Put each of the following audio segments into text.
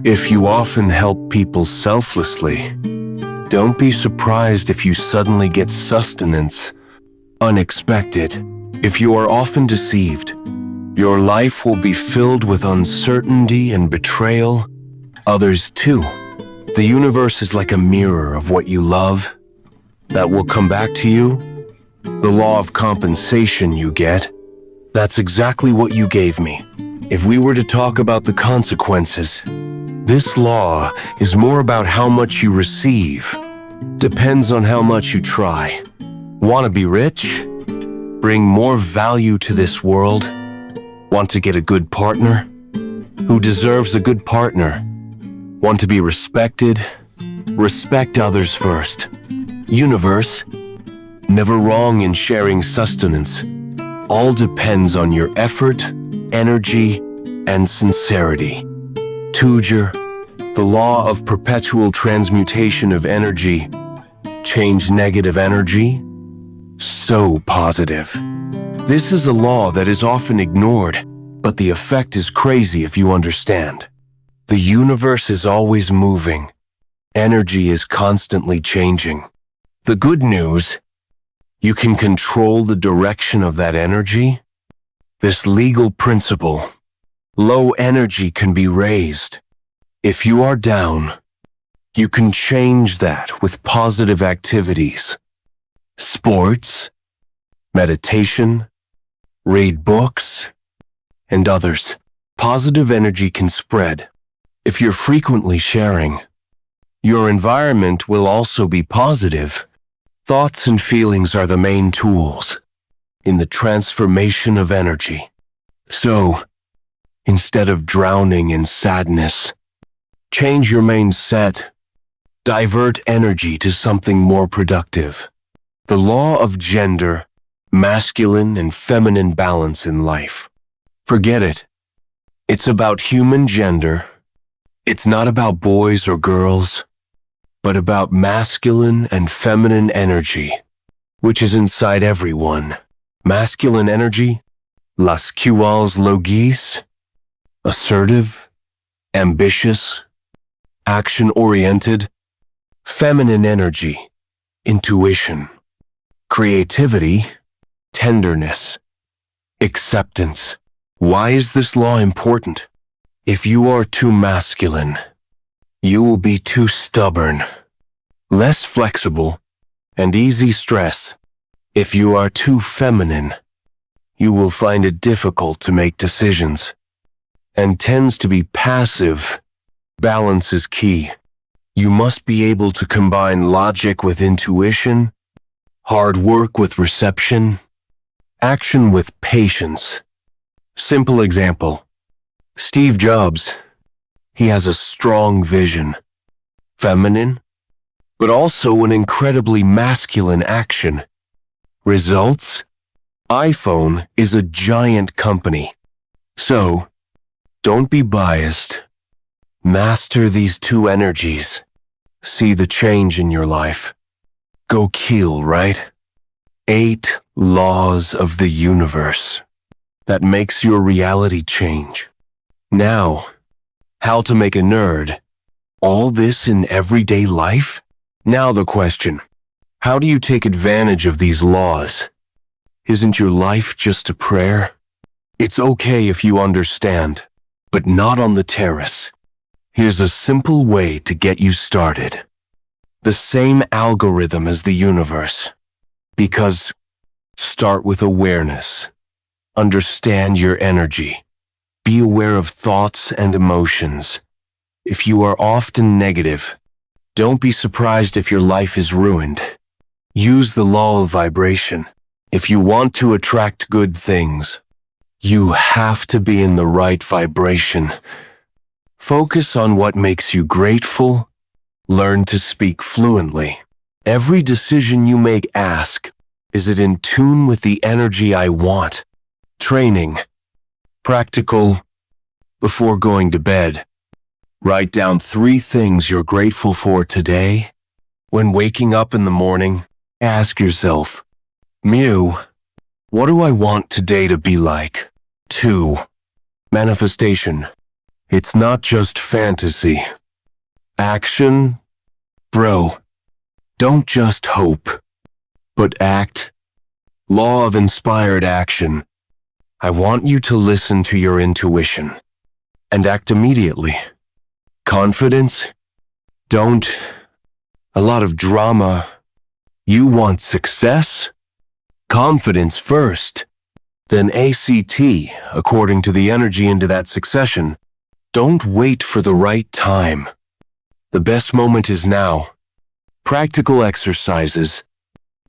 If you often help people selflessly, don't be surprised if you suddenly get sustenance unexpected. If you are often deceived, your life will be filled with uncertainty and betrayal. Others too. The universe is like a mirror of what you love that will come back to you. The law of compensation you get, that's exactly what you gave me. If we were to talk about the consequences, this law is more about how much you receive. Depends on how much you try. Want to be rich? Bring more value to this world? Want to get a good partner? Who deserves a good partner? Want to be respected? Respect others first. Universe, never wrong in sharing sustenance. All depends on your effort, energy, and sincerity. Tujer, the law of perpetual transmutation of energy. Change negative energy. So positive. This is a law that is often ignored, but the effect is crazy if you understand. The universe is always moving. Energy is constantly changing. The good news, you can control the direction of that energy. This legal principle, low energy can be raised. If you are down, you can change that with positive activities. Sports, meditation, read books, and others. Positive energy can spread. If you're frequently sharing, your environment will also be positive. Thoughts and feelings are the main tools in the transformation of energy. So, instead of drowning in sadness, change your mindset. Divert energy to something more productive. The law of gender, masculine and feminine balance in life. Forget it. It's about human gender. It's not about boys or girls, but about masculine and feminine energy, which is inside everyone. Masculine energy, las cuales logis, assertive, ambitious, action-oriented. Feminine energy, intuition, creativity, tenderness, acceptance. Why is this law important? If you are too masculine, you will be too stubborn, less flexible, and easy stress. If you are too feminine, you will find it difficult to make decisions and tends to be passive. Balance is key. You must be able to combine logic with intuition, hard work with reception, action with patience. Simple example. Steve Jobs. He has a strong vision. Feminine, but also an incredibly masculine action. Results? iPhone is a giant company. So, don't be biased. Master these two energies. See the change in your life. Go kill, right? 8 laws of the universe that makes your reality change. Now, how to make a nerd. All this in everyday life? Now the question, how do you take advantage of these laws? Isn't your life just a prayer? It's okay if you understand, but not on the terrace. Here's a simple way to get you started. The same algorithm as the universe. Because start with awareness. Understand your energy. Be aware of thoughts and emotions. If you are often negative, don't be surprised if your life is ruined. Use the law of vibration. If you want to attract good things, you have to be in the right vibration. Focus on what makes you grateful. Learn to speak fluently. Every decision you make, ask, is it in tune with the energy I want? Training. Practical. Before going to bed, write down 3 things you're grateful for today. When waking up in the morning, ask yourself, Mew, what do I want today to be like? 2. Manifestation. It's not just fantasy. Action, bro. Don't just hope, but act. Law of inspired action. I want you to listen to your intuition and act immediately. Confidence? Don't. A lot of drama. You want success? Confidence first. Then ACT, according to the energy into that succession. Don't wait for the right time. The best moment is now. Practical exercises.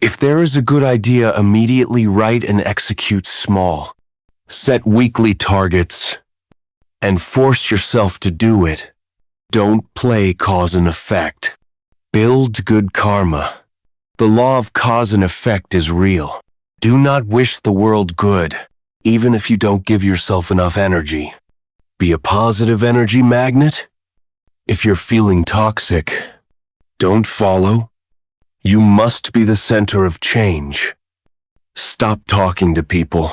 If there is a good idea, immediately write and execute small. Set weekly targets and force yourself to do it. Don't play cause and effect. Build good karma. The law of cause and effect is real. Do not wish the world good, even if you don't give yourself enough energy. Be a positive energy magnet. If you're feeling toxic, don't follow. You must be the center of change. Stop talking to people.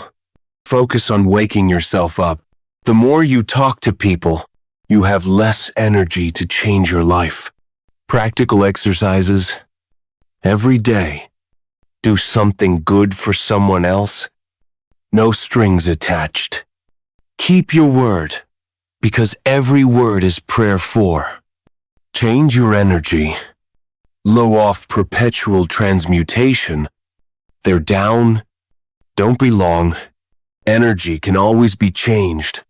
Focus on waking yourself up. The more you talk to people, you have less energy to change your life. Practical exercises. Every day, do something good for someone else. No strings attached. Keep your word, because every word is prayer for. Change your energy. Low off perpetual transmutation. They're down. Don't be long. Energy can always be changed.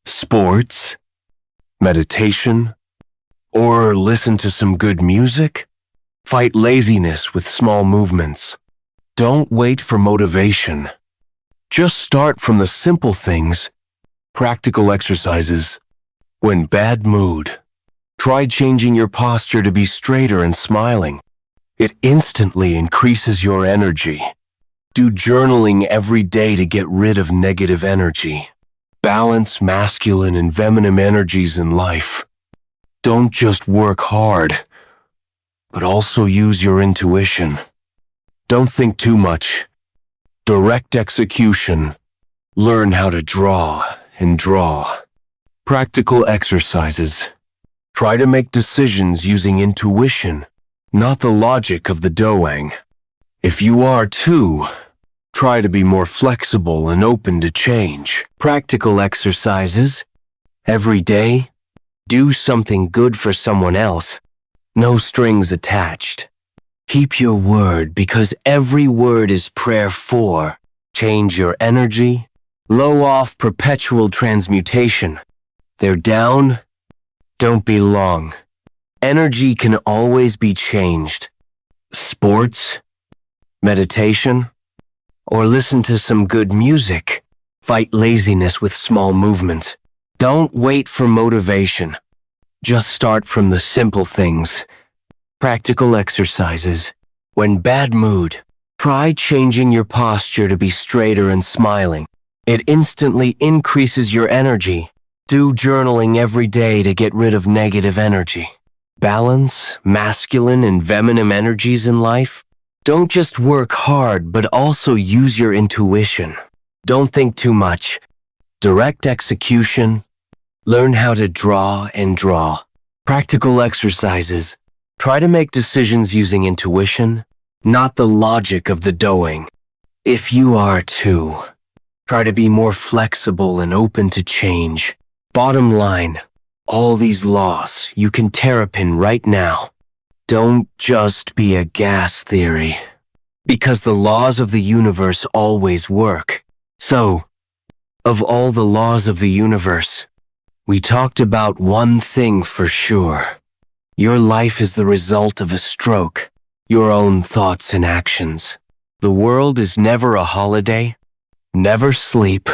Sports, meditation, or listen to some good music. Fight laziness with small movements. Don't wait for motivation. Just start from the simple things. Practical exercises. When bad mood, try changing your posture to be straighter and smiling. It instantly increases your energy. Do journaling every day to get rid of negative energy. Balance masculine and feminine energies in life. Don't just work hard, but also use your intuition. Don't think too much. Direct execution. Learn how to draw and draw. Practical exercises. Try to make decisions using intuition, not the logic of the doang. If you are too, try to be more flexible and open to change. Practical exercises. Every day, do something good for someone else. No strings attached. Keep your word, because every word is prayer for. Change your energy. Low off perpetual transmutation. They're down. Don't be long. Energy can always be changed. Sports, meditation, or listen to some good music. Fight laziness with small movements. Don't wait for motivation. Just start from the simple things. Practical exercises. When bad mood, try changing your posture to be straighter and smiling. It instantly increases your energy. Do journaling every day to get rid of negative energy. Balance masculine and feminine energies in life. Don't just work hard, but also use your intuition. Don't think too much. Direct execution. Learn how to draw and draw. Practical exercises. Try to make decisions using intuition, not the logic of the doing. If you are too, try to be more flexible and open to change. Bottom line, all these laws you can terrapin right now. Don't just be a gas theory, because the laws of the universe always work. So, of all the laws of the universe, we talked about one thing for sure. Your life is the result of a stroke, your own thoughts and actions. The world is never a holiday. Never sleep,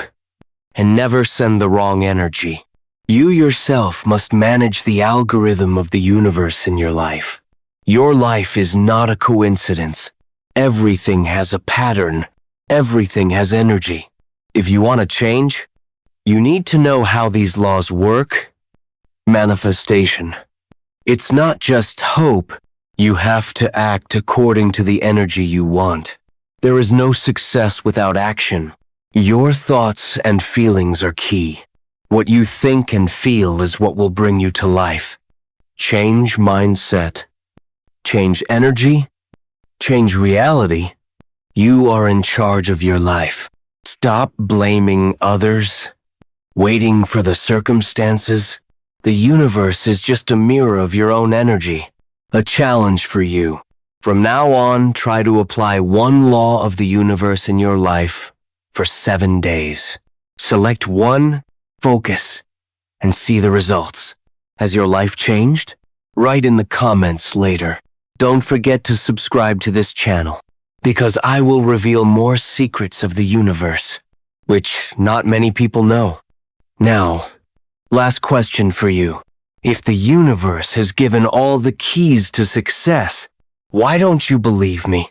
and never send the wrong energy. You yourself must manage the algorithm of the universe in your life. Your life is not a coincidence. Everything has a pattern. Everything has energy. If you want to change, you need to know how these laws work. Manifestation. It's not just hope. You have to act according to the energy you want. There is no success without action. Your thoughts and feelings are key. What you think and feel is what will bring you to life. Change mindset. Change energy. Change reality. You are in charge of your life. Stop blaming others, waiting for the circumstances. The universe is just a mirror of your own energy. A challenge for you. From now on, try to apply one law of the universe in your life for 7 days. Select one, focus, and see the results. Has your life changed? Write in the comments later. Don't forget to subscribe to this channel, because I will reveal more secrets of the universe, which not many people know. Now, last question for you. If the universe has given all the keys to success, why don't you believe me?